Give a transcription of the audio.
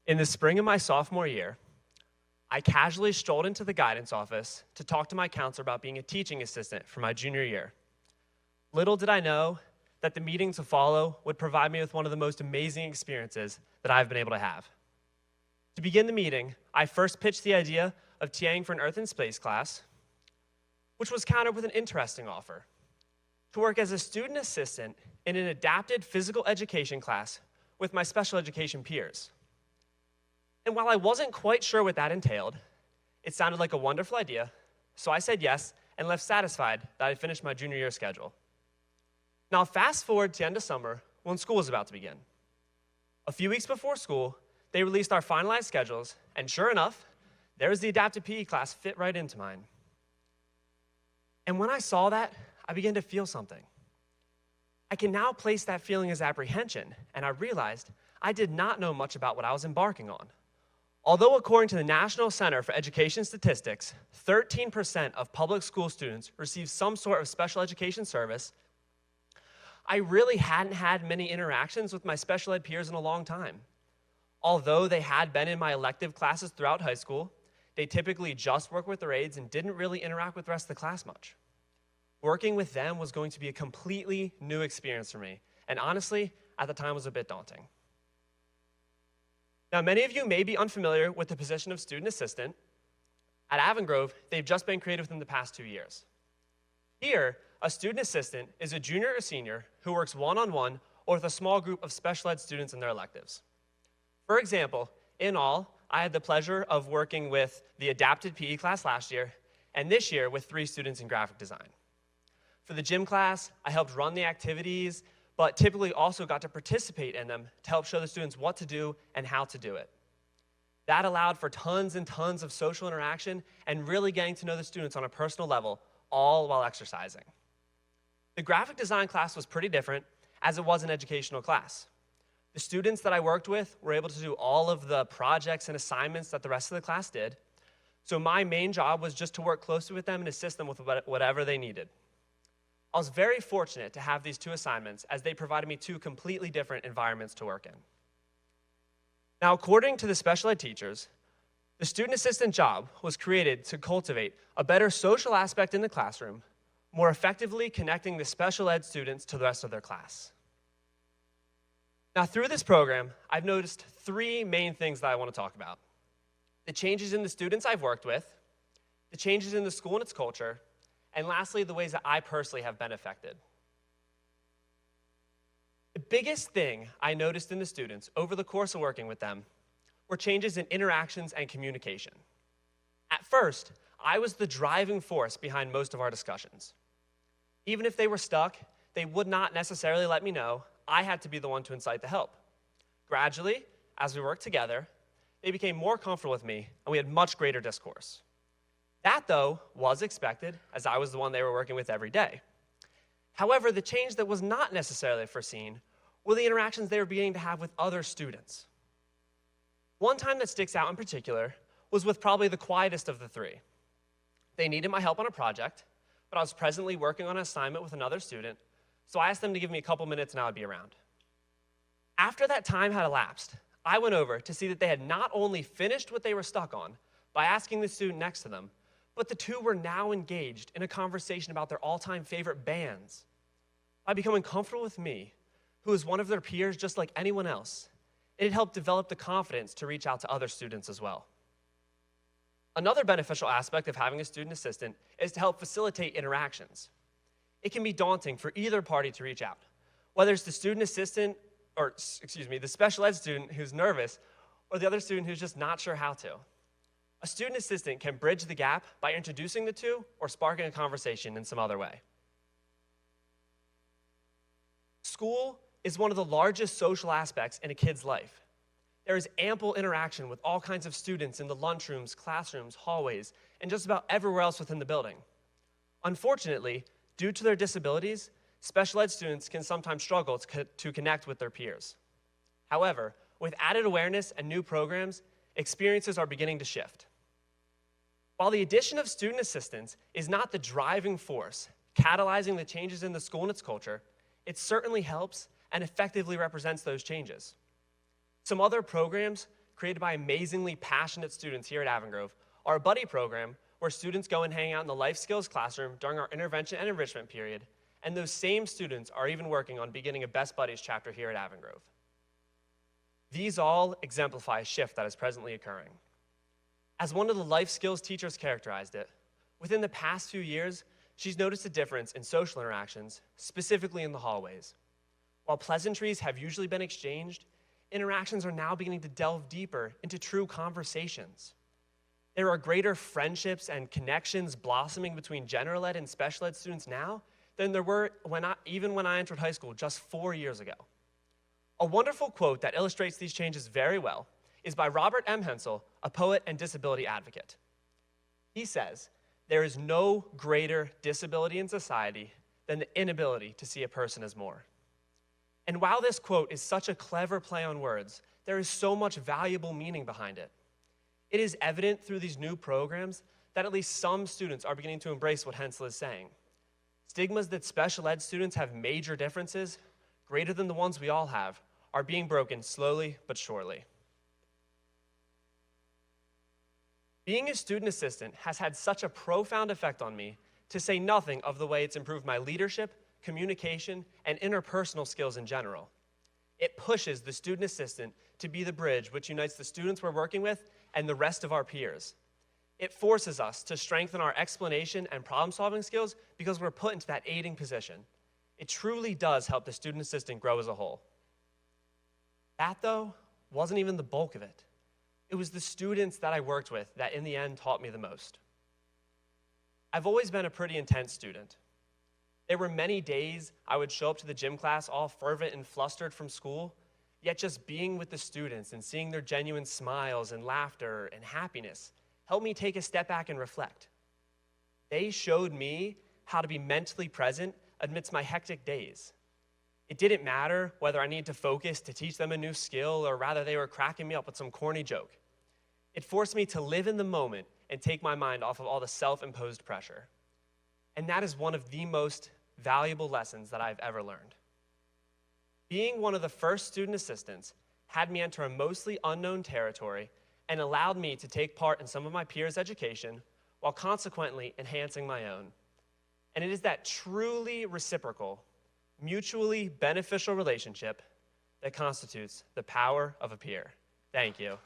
In the spring of my sophomore year, I casually strolled into the guidance office to talk to my counselor about being a teaching assistant for my junior year. Little did I know that the meeting to follow would provide me with one of the most amazing experiences that I've been able to have. To begin the meeting, I first pitched the idea of TAing for an Earth and Space class, which was countered with an interesting offer: to work as a student assistant in an adapted physical education class with my special education peers. And while I wasn't quite sure what that entailed, it sounded like a wonderful idea, so I said yes and left satisfied that I finished my junior year schedule. Now fast forward to the end of summer when school was about to begin. A few weeks before school, they released our finalized schedules, and sure enough, there was the adapted PE class fit right into mine. And when I saw that, I began to feel something. I can now place that feeling as apprehension, and I realized I did not know much about what I was embarking on. Although according to the National Center for Education Statistics, 13% of public school students receive some sort of special education service, I really hadn't had many interactions with my special ed peers in a long time. Although they had been in my elective classes throughout high school, they typically just worked with their aides and didn't really interact with the rest of the class much. Working with them was going to be a completely new experience for me, and honestly, at the time was a bit daunting. Now, many of you may be unfamiliar with the position of student assistant. At Avongrove, they've just been created within the past 2 years. Here, a student assistant is a junior or senior who works one-on-one or with a small group of special ed students in their electives. For example, in all, I had the pleasure of working with the adapted PE class last year, and this year with 3 students in graphic design. For the gym class, I helped run the activities, but typically also got to participate in them to help show the students what to do and how to do it. That allowed for tons and tons of social interaction and really getting to know the students on a personal level, all while exercising. The graphic design class was pretty different, as it was an educational class. The students that I worked with were able to do all of the projects and assignments that the rest of the class did, so my main job was just to work closely with them and assist them with whatever they needed. I was very fortunate to have these 2 assignments, as they provided me 2 completely different environments to work in. Now, according to the special ed teachers, the student assistant job was created to cultivate a better social aspect in the classroom, more effectively connecting the special ed students to the rest of their class. Now, through this program, I've noticed 3 main things that I want to talk about: the changes in the students I've worked with, the changes in the school and its culture, and lastly, the ways that I personally have been affected. The biggest thing I noticed in the students over the course of working with them were changes in interactions and communication. At first, I was the driving force behind most of our discussions. Even if they were stuck, they would not necessarily let me know. I had to be the one to incite the help. Gradually, as we worked together, they became more comfortable with me, and we had much greater discourse. That, though, was expected, as I was the one they were working with every day. However, the change that was not necessarily foreseen were the interactions they were beginning to have with other students. One time that sticks out in particular was with probably the quietest of the 3. They needed my help on a project, but I was presently working on an assignment with another student, so I asked them to give me a couple minutes and I would be around. After that time had elapsed, I went over to see that they had not only finished what they were stuck on by asking the student next to them, but the 2 were now engaged in a conversation about their all-time favorite bands. By becoming comfortable with me, who was one of their peers just like anyone else, it had helped develop the confidence to reach out to other students as well. Another beneficial aspect of having a student assistant is to help facilitate interactions. It can be daunting for either party to reach out, whether it's the student assistant, the special ed student who's nervous, or the other student who's just not sure how to. A student assistant can bridge the gap by introducing the 2 or sparking a conversation in some other way. School is one of the largest social aspects in a kid's life. There is ample interaction with all kinds of students in the lunchrooms, classrooms, hallways, and just about everywhere else within the building. Unfortunately, due to their disabilities, special ed students can sometimes struggle to connect with their peers. However, with added awareness and new programs, experiences are beginning to shift. While the addition of student assistants is not the driving force catalyzing the changes in the school and its culture, it certainly helps and effectively represents those changes. Some other programs created by amazingly passionate students here at Avongrove, are a buddy program where students go and hang out in the life skills classroom during our intervention and enrichment period, and those same students are even working on beginning a Best Buddies chapter here at Avongrove. These all exemplify a shift that is presently occurring. As one of the life skills teachers characterized it, within the past few years, she's noticed a difference in social interactions, specifically in the hallways. While pleasantries have usually been exchanged, interactions are now beginning to delve deeper into true conversations. There are greater friendships and connections blossoming between general ed and special ed students now than there were even when I entered high school just 4 years ago. A wonderful quote that illustrates these changes very well is by Robert M. Hensel, a poet and disability advocate. He says, "There is no greater disability in society than the inability to see a person as more." And while this quote is such a clever play on words, there is so much valuable meaning behind it. It is evident through these new programs that at least some students are beginning to embrace what Hensel is saying. Stigmas that special ed students have major differences, greater than the ones we all have, are being broken slowly but surely. Being a student assistant has had such a profound effect on me, to say nothing of the way it's improved my leadership, communication, and interpersonal skills in general. It pushes the student assistant to be the bridge which unites the students we're working with and the rest of our peers. It forces us to strengthen our explanation and problem-solving skills because we're put into that aiding position. It truly does help the student assistant grow as a whole. That, though, wasn't even the bulk of it. It was the students that I worked with that in the end taught me the most. I've always been a pretty intense student. There were many days I would show up to the gym class all fervent and flustered from school, yet just being with the students and seeing their genuine smiles and laughter and happiness helped me take a step back and reflect. They showed me how to be mentally present amidst my hectic days. It didn't matter whether I needed to focus to teach them a new skill or rather they were cracking me up with some corny joke. It forced me to live in the moment and take my mind off of all the self-imposed pressure. And that is one of the most valuable lessons that I've ever learned. Being one of the first student assistants had me enter a mostly unknown territory and allowed me to take part in some of my peers' education while consequently enhancing my own. And it is that truly reciprocal, mutually beneficial relationship that constitutes the power of a peer. Thank you.